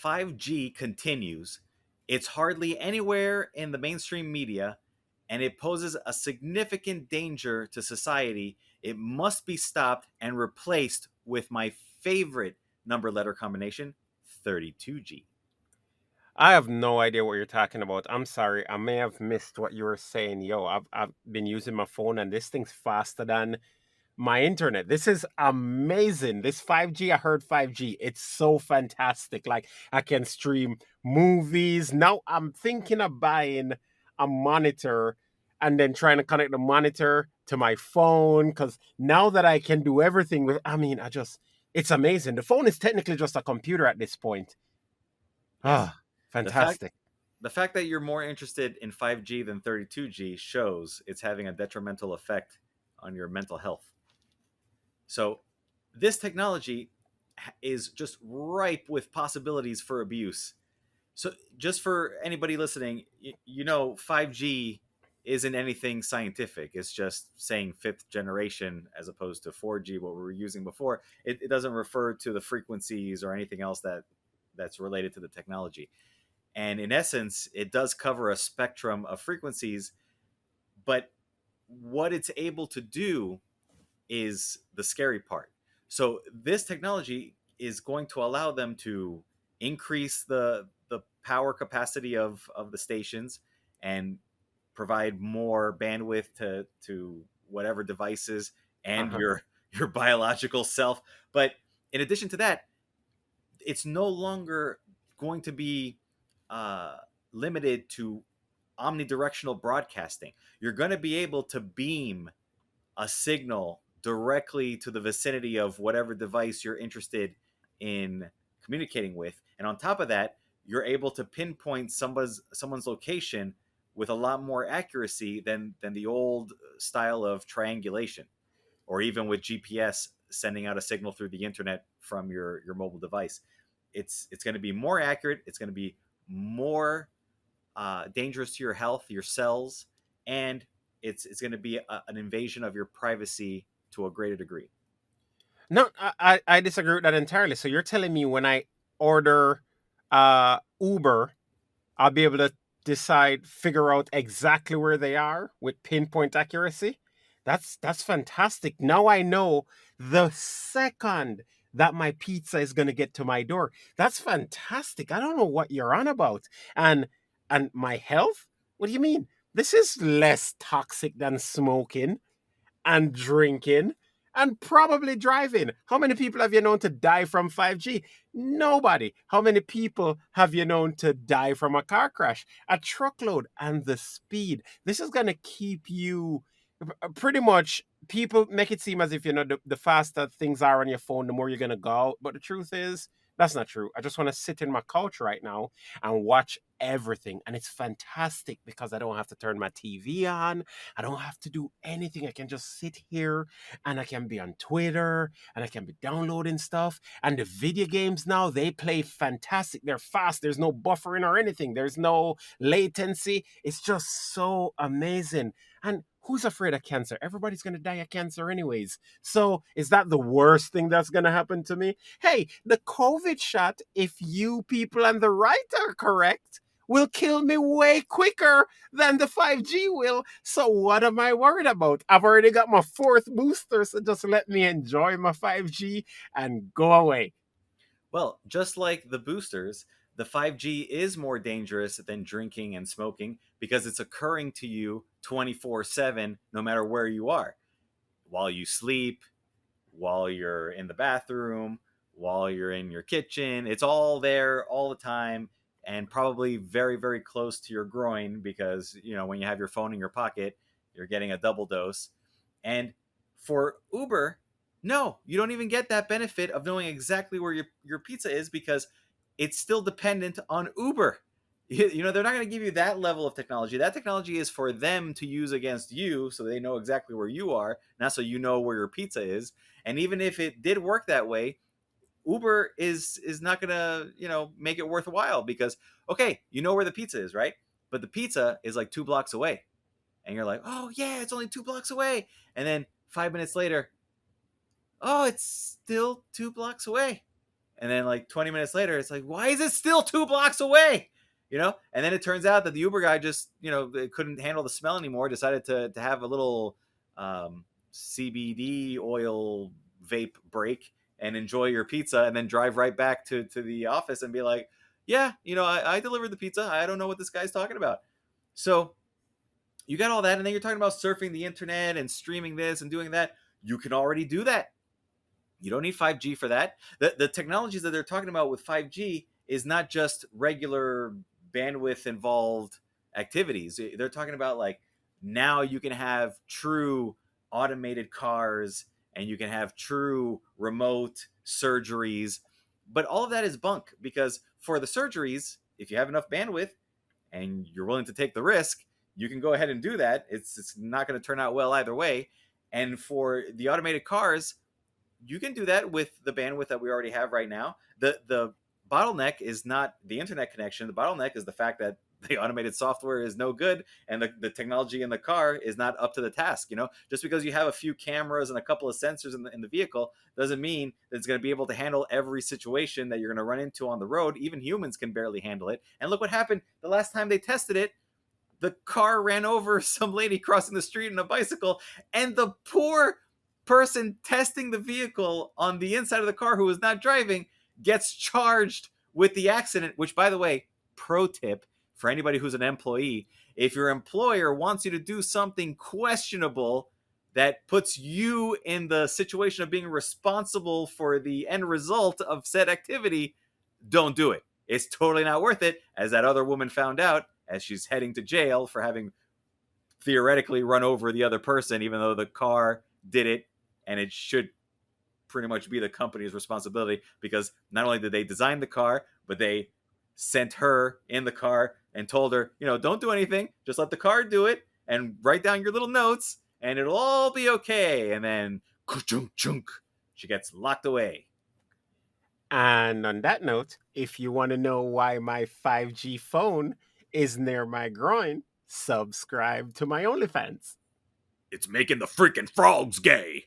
5G continues, it's hardly anywhere in the mainstream media, and it poses a significant danger to society. It must be stopped and replaced with my favorite number letter combination, 32G. I have no idea what you're talking about. I'm sorry. I may have missed what you were saying. Yo, I've been using my phone and this thing's faster than my internet. This is amazing. This 5G, I heard 5G. It's so fantastic. Like I can stream movies. Now I'm thinking of buying a monitor and then trying to connect the monitor to my phone because now that I can do everything with, I mean, it's amazing. The phone is technically just a computer at this point. Yes. Ah, The fact fantastic. the fact that you're more interested in 5G than 32G shows it's having a detrimental effect on your mental health. So, this technology is just ripe with possibilities for abuse. So, just for anybody listening, 5G isn't anything scientific. It's just saying fifth generation as opposed to 4G, what we were using before. It doesn't refer to the frequencies or anything else that's related to the technology. And in essence, it does cover a spectrum of frequencies, but what it's able to do is the scary part. So this technology is going to allow them to increase the power capacity of the stations and provide more bandwidth to whatever devices and Uh-huh. your biological self. But in addition to that, it's no longer going to be uh, limited to omnidirectional broadcasting. You're going to be able to beam a signal directly to the vicinity of whatever device you're interested in communicating with. And on top of that, you're able to pinpoint someone's location with a lot more accuracy than the old style of triangulation, or even with GPS sending out a signal through the internet from your mobile device. It's going to be more accurate. It's going to be more dangerous to your health, your cells, and it's going to be an invasion of your privacy to a greater degree. No, I disagree with that entirely. So you're telling me when I order Uber, I'll be able to figure out exactly where they are with pinpoint accuracy? That's fantastic. Now I know the second that my pizza is going to get to my door. That's fantastic. I don't know what you're on about. And my health? What do you mean? This is less toxic than smoking and drinking and probably driving. How many people have you known to die from 5G? Nobody. How many people have you known to die from a car crash? A truckload. And the speed. This is going to keep you pretty much. People make it seem as if, the faster things are on your phone, the more you're going to go out. But the truth is, that's not true. I just want to sit in my couch right now and watch everything. And it's fantastic because I don't have to turn my TV on. I don't have to do anything. I can just sit here and I can be on Twitter and I can be downloading stuff. And the video games now, they play fantastic. They're fast. There's no buffering or anything. There's no latency. It's just so amazing. And who's afraid of cancer? Everybody's going to die of cancer anyways. So is that the worst thing that's going to happen to me? Hey, the COVID shot, if you people on the right are correct, will kill me way quicker than the 5G will. So what am I worried about? I've already got my fourth booster, so just let me enjoy my 5G and go away. Well, just like the boosters, the 5G is more dangerous than drinking and smoking because it's occurring to you 24/7 no matter where you are. While you sleep, while you're in the bathroom, while you're in your kitchen. It's all there all the time and probably very, very close to your groin because, when you have your phone in your pocket, you're getting a double dose. And for Uber, no, you don't even get that benefit of knowing exactly where your pizza is because it's still dependent on Uber. They're not going to give you that level of technology. That technology is for them to use against you so they know exactly where you are, not so you know where your pizza is. And even if it did work that way, Uber is not going to, make it worthwhile because okay, you know where the pizza is, right? But the pizza is like 2 blocks away. And you're like, "Oh, yeah, it's only 2 blocks away." And then 5 minutes later, "Oh, it's still 2 blocks away." And then like 20 minutes later, it's like, why is it still 2 blocks away? And then it turns out that the Uber guy just, couldn't handle the smell anymore, decided to have a little CBD oil vape break and enjoy your pizza, and then drive right back to the office and be like, yeah, I delivered the pizza. I don't know what this guy's talking about. So you got all that, and then you're talking about surfing the internet and streaming this and doing that. You can already do that. You don't need 5G for that. The technologies that they're talking about with 5G is not just regular bandwidth involved activities. They're talking about like now you can have true automated cars, and you can have true remote surgeries. But all of that is bunk, because for the surgeries, if you have enough bandwidth and you're willing to take the risk, you can go ahead and do that. It's not going to turn out well either way. And for the automated cars, you can do that with the bandwidth that we already have right now. The bottleneck is not the internet connection. The bottleneck is the fact that the automated software is no good, and the technology in the car is not up to the task. Just because you have a few cameras and a couple of sensors in the vehicle doesn't mean that it's going to be able to handle every situation that you're going to run into on the road. Even humans can barely handle it. And look what happened the last time they tested it. The car ran over some lady crossing the street on a bicycle, and the poor person testing the vehicle on the inside of the car, who was not driving, gets charged with the accident. Which, by the way, pro tip for anybody who's an employee: if your employer wants you to do something questionable that puts you in the situation of being responsible for the end result of said activity, don't do it. It's totally not worth it, as that other woman found out as she's heading to jail for having theoretically run over the other person, even though the car did it, and it should pretty much be the company's responsibility, because not only did they design the car, but they sent her in the car and told her, don't do anything, just let the car do it, and write down your little notes, and it'll all be okay. And then, chunk, she gets locked away. And on that note, if you want to know why my 5G phone is near my groin, subscribe to my OnlyFans. It's making the freaking frogs gay.